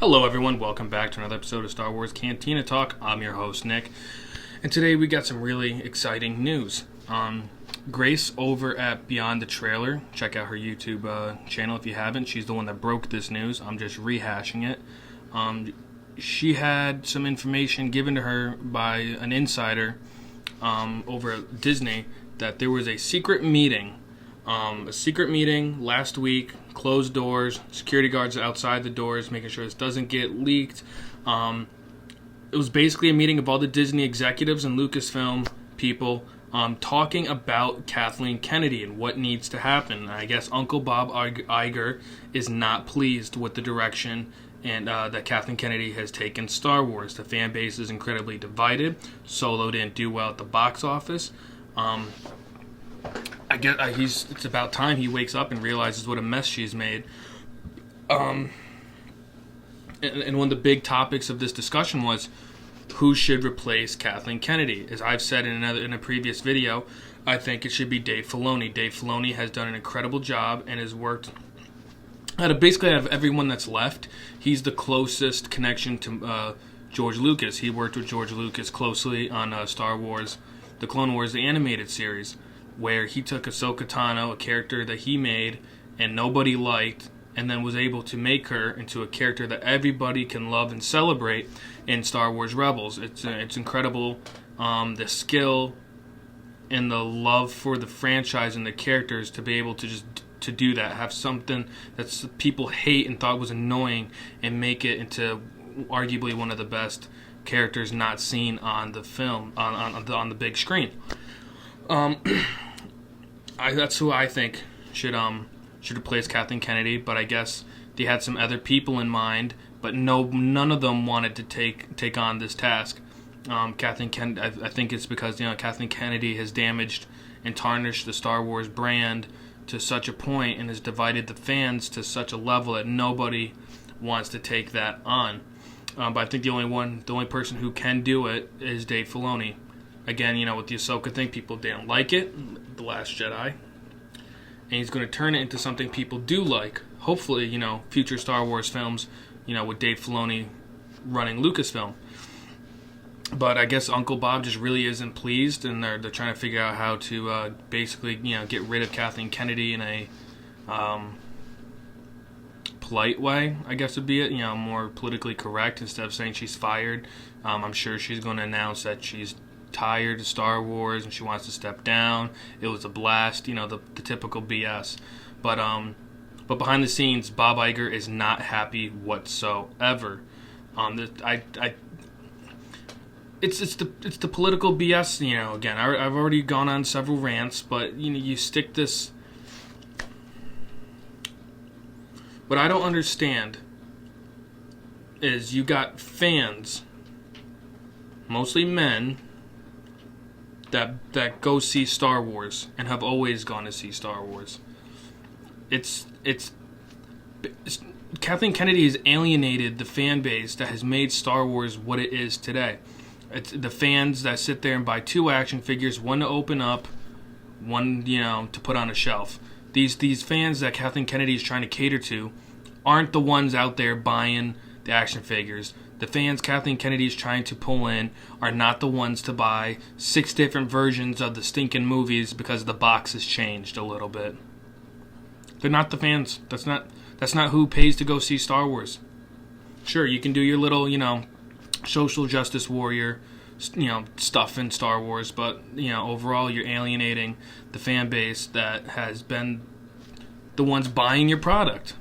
Hello, everyone. Welcome back to another episode of Star Wars Cantina Talk. I'm your host, Nick. And today we got some really exciting news. Grace over at Beyond the Trailer, check out her YouTube channel if you haven't. She's the one that broke this news. I'm just rehashing it. She had some information given to her by an insider over at Disney that there was a secret meeting. Last week, closed doors, security guards outside the doors, making sure this doesn't get leaked. It was basically a meeting of all the Disney executives and Lucasfilm people talking about Kathleen Kennedy and what needs to happen. I guess Uncle Bob Iger is not pleased with the direction and that Kathleen Kennedy has taken Star Wars. The fan base is incredibly divided. Solo didn't do well at the box office. I guess it's about time he wakes up and realizes what a mess she's made. And one of the big topics of this discussion was who should replace Kathleen Kennedy. As I've said in a previous video, I think it should be Dave Filoni. Dave Filoni has done an incredible job and has worked out of everyone that's left. He's the closest connection to George Lucas. He worked with George Lucas closely on Star Wars, the Clone Wars, the animated series, where he took Ahsoka Tano, a character that he made and nobody liked, and then was able to make her into a character that everybody can love and celebrate in Star Wars Rebels. It's incredible, the skill and the love for the franchise and the characters to be able to just to do that, have something that people hate and thought was annoying, and make it into arguably one of the best characters not seen on the film on the big screen. That's who I think should replace Kathleen Kennedy, but I guess they had some other people in mind, but none of them wanted to take on this task. Kathleen Kennedy, I think it's because Kathleen Kennedy has damaged and tarnished the Star Wars brand to such a point and has divided the fans to such a level that nobody wants to take that on. But I think the only person who can do it is Dave Filoni. Again, with the Ahsoka thing, people didn't like it, The Last Jedi. And he's going to turn it into something people do like. Hopefully, future Star Wars films, with Dave Filoni running Lucasfilm. But I guess Uncle Bob just really isn't pleased, and they're trying to figure out how to basically, get rid of Kathleen Kennedy in a polite way, I guess would be it, more politically correct, instead of saying she's fired. I'm sure she's going to announce that she's tired of Star Wars and she wants to step down. It was a blast, the typical BS. But behind the scenes, Bob Iger is not happy whatsoever. It's the political BS. Again, I've already gone on several rants, but you stick this. What I don't understand is you got fans, mostly men, that go see Star Wars and have always gone to see Star Wars. It's Kathleen Kennedy has alienated the fan base that has made Star Wars what it is today. It's the fans that sit there and buy 2 action figures, one to open up, one to put on a shelf. These fans that Kathleen Kennedy is trying to cater to aren't the ones out there buying the action figures. The fans Kathleen Kennedy is trying to pull in are not the ones to buy 6 different versions of the stinking movies because the box has changed a little bit. They're not the fans. That's not who pays to go see Star Wars. Sure, you can do your little, social justice warrior, stuff in Star Wars, but, overall you're alienating the fan base that has been the ones buying your product.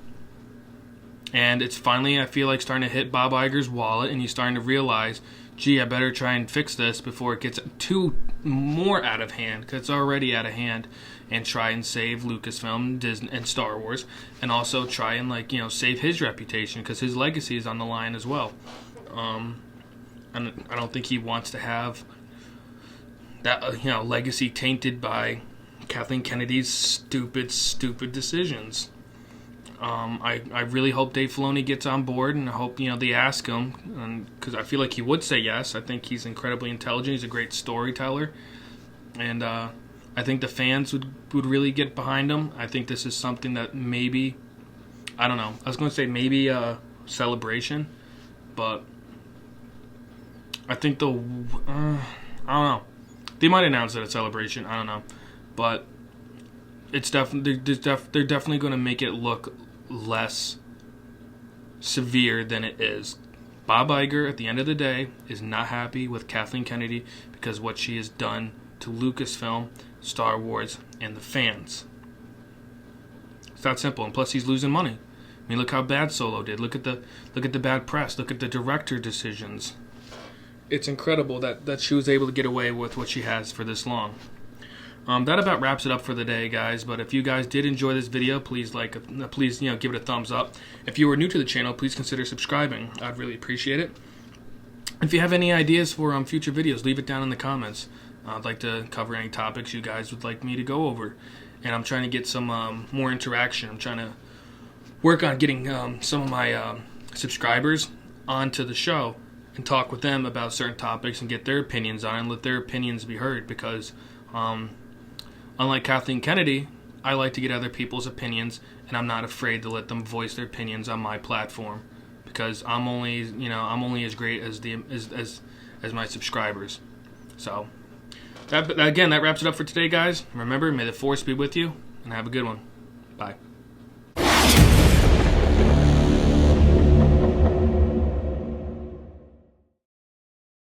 And it's finally, I feel like, starting to hit Bob Iger's wallet, and he's starting to realize, gee, I better try and fix this before it gets too more out of hand, because it's already out of hand, and try and save Lucasfilm, Disney, and Star Wars, and also try and, save his reputation, because his legacy is on the line as well. And I don't think he wants to have that, legacy tainted by Kathleen Kennedy's stupid decisions. I really hope Dave Filoni gets on board, and I hope, they ask him, because I feel like he would say yes. I think he's incredibly intelligent. He's a great storyteller, and I think the fans would really get behind him. I think this is something that maybe, I don't know, I was going to say maybe celebration, but I think I don't know. They might announce it at celebration. I don't know, but it's definitely they're definitely going to make it look less severe than it is. Bob Iger, at the end of the day, is not happy with Kathleen Kennedy because what she has done to Lucasfilm, Star Wars, and the fans. It's that simple. And plus, he's losing money. I mean, look how bad Solo did. Look at the bad press. Look at the director decisions. It's incredible that she was able to get away with what she has for this long. That about wraps it up for the day, guys. But if you guys did enjoy this video, please give it a thumbs up. If you are new to the channel, please consider subscribing. I'd really appreciate it. If you have any ideas for future videos, leave it down in the comments. I'd like to cover any topics you guys would like me to go over. And I'm trying to get some more interaction. I'm trying to work on getting some of my subscribers onto the show and talk with them about certain topics and get their opinions on it and let their opinions be heard, because unlike Kathleen Kennedy, I like to get other people's opinions, and I'm not afraid to let them voice their opinions on my platform, because I'm only as great as my subscribers. So that wraps it up for today, guys. Remember, may the Force be with you, and have a good one. Bye.